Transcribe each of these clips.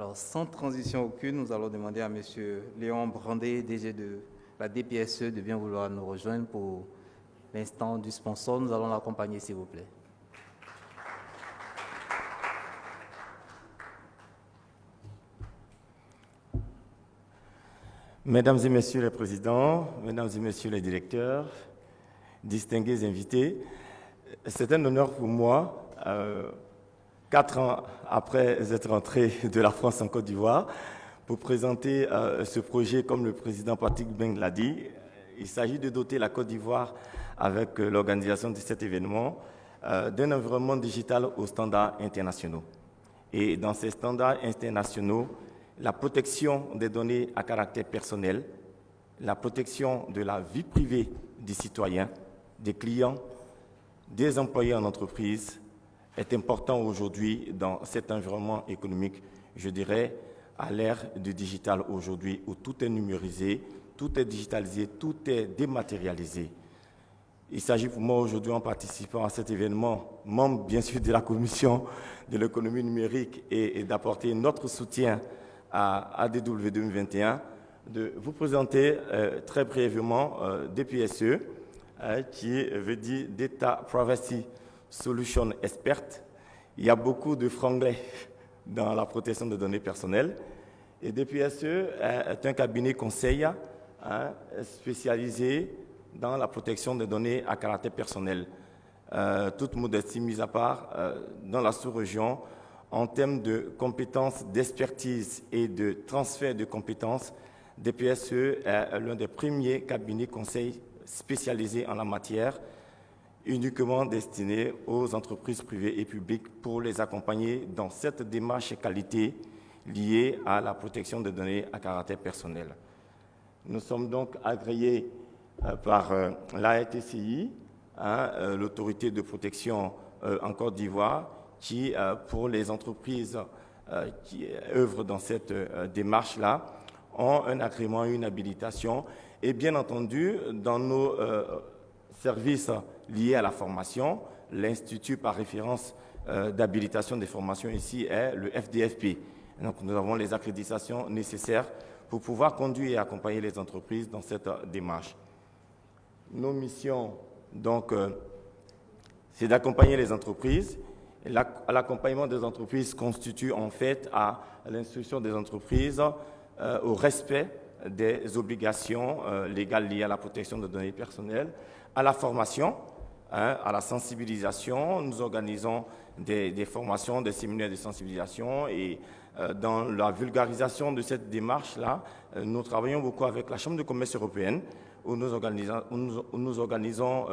Alors, sans transition aucune, nous allons demander à M. Léon Brandé, DG de la DPSE, de bien vouloir nous rejoindre pour l'instant du sponsor. Nous allons l'accompagner, s'il vous plaît. Mesdames et Messieurs les présidents, Mesdames et Messieurs les directeurs, distingués invités, c'est un honneur pour moi, 4 ans après être rentré de la France en Côte d'Ivoire, pour présenter ce projet, comme le président Patrick Beng l'a dit. Il s'agit de doter la Côte d'Ivoire, avec l'organisation de cet événement, d'un environnement digital aux standards internationaux. Et dans ces standards internationaux, la protection des données à caractère personnel, la protection de la vie privée des citoyens, des clients, des employés en entreprise est important aujourd'hui dans cet environnement économique, je dirais, à l'ère du digital aujourd'hui où tout est numérisé, tout est digitalisé, tout est dématérialisé. Il s'agit pour moi aujourd'hui, en participant à cet événement, membre bien sûr de la commission de l'économie numérique et d'apporter notre soutien à ADW 2021, de vous présenter très brièvement DPSE, qui veut dire Data Privacy Solution Expert. Il y a beaucoup de franglais dans la protection des données personnelles. Et DPSE est un cabinet conseil spécialisé dans la protection des données à caractère personnel. Toute modestie mise à part, dans la sous-région, en termes de compétences, d'expertise et de transfert de compétences, DPSE est l'un des premiers cabinets conseils spécialisés en la matière, uniquement destinés aux entreprises privées et publiques pour les accompagner dans cette démarche qualité liée à la protection des données à caractère personnel. Nous sommes donc agréés par l'ARTCI, l'autorité de protection en Côte d'Ivoire, qui, pour les entreprises qui œuvrent dans cette démarche-là, ont un agrément, une habilitation. Et bien entendu, dans nos services liés à la formation, l'Institut par référence d'habilitation des formations ici est le FDFP. Donc nous avons les accréditations nécessaires pour pouvoir conduire et accompagner les entreprises dans cette démarche. Nos missions, donc, c'est d'accompagner les entreprises. L'accompagnement des entreprises constitue en fait à l'instruction des entreprises au respect des obligations légales liées à la protection des données personnelles, à la formation, à la sensibilisation. Nous organisons des formations, des séminaires de sensibilisation et dans la vulgarisation de cette démarche-là, nous travaillons beaucoup avec la Chambre de commerce européenne où nous organisons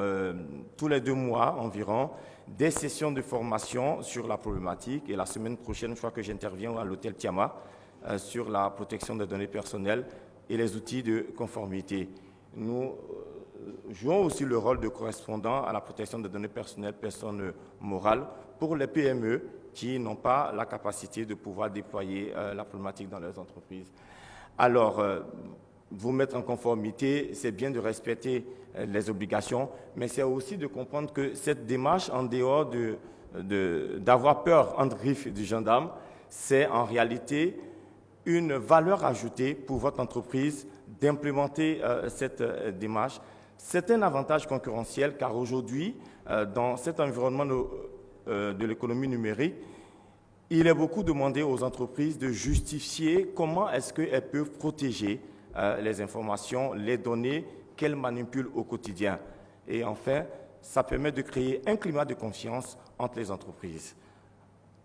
tous les 2 mois environ des sessions de formation sur la problématique. Et la semaine prochaine, je crois que j'interviens à l'hôtel Tiama sur la protection des données personnelles et les outils de conformité. Nous jouons aussi le rôle de correspondant à la protection des données personnelles, personnes morales, pour les PME qui n'ont pas la capacité de pouvoir déployer la problématique dans leurs entreprises. Alors, vous mettre en conformité, c'est bien de respecter les obligations, mais c'est aussi de comprendre que cette démarche, en dehors d'avoir peur entre griffes du gendarme, c'est en réalité une valeur ajoutée pour votre entreprise d'implémenter cette démarche. C'est un avantage concurrentiel car aujourd'hui, dans cet environnement de l'économie numérique, il est beaucoup demandé aux entreprises de justifier comment est-ce qu'elles peuvent protéger les informations, les données qu'elles manipulent au quotidien. Et enfin, ça permet de créer un climat de confiance entre les entreprises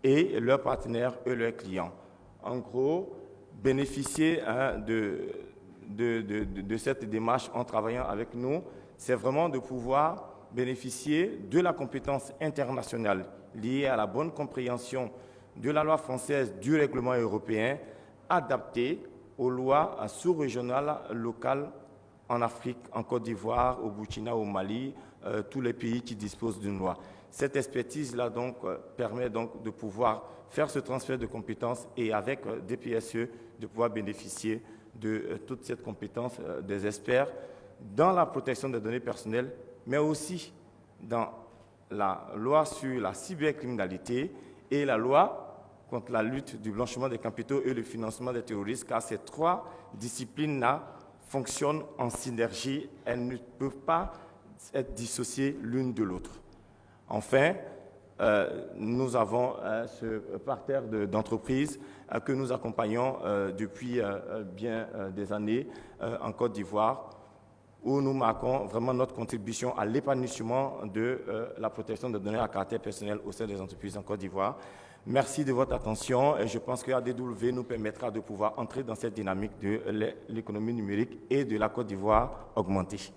et leurs partenaires et leurs clients. En gros, bénéficier de cette démarche en travaillant avec nous, c'est vraiment de pouvoir bénéficier de la compétence internationale liée à la bonne compréhension de la loi française, du règlement européen, adaptée aux lois sous-régionales, locales, en Afrique, en Côte d'Ivoire, au Burkina, au Mali, tous les pays qui disposent d'une loi. Cette expertise-là donc permet donc de pouvoir faire ce transfert de compétences et avec DPSE de pouvoir bénéficier de toute cette compétence des experts dans la protection des données personnelles, mais aussi dans la loi sur la cybercriminalité et la loi contre la lutte du blanchiment des capitaux et le financement des terroristes, car ces trois disciplines-là fonctionnent en synergie. Elles ne peuvent pas être dissociées l'une de l'autre. Enfin, nous avons ce parterre d'entreprises que nous accompagnons depuis bien des années en Côte d'Ivoire, où nous marquons vraiment notre contribution à l'épanouissement de la protection des données à caractère personnel au sein des entreprises en Côte d'Ivoire. Merci de votre attention et je pense que ADW nous permettra de pouvoir entrer dans cette dynamique de l'économie numérique et de la Côte d'Ivoire augmentée.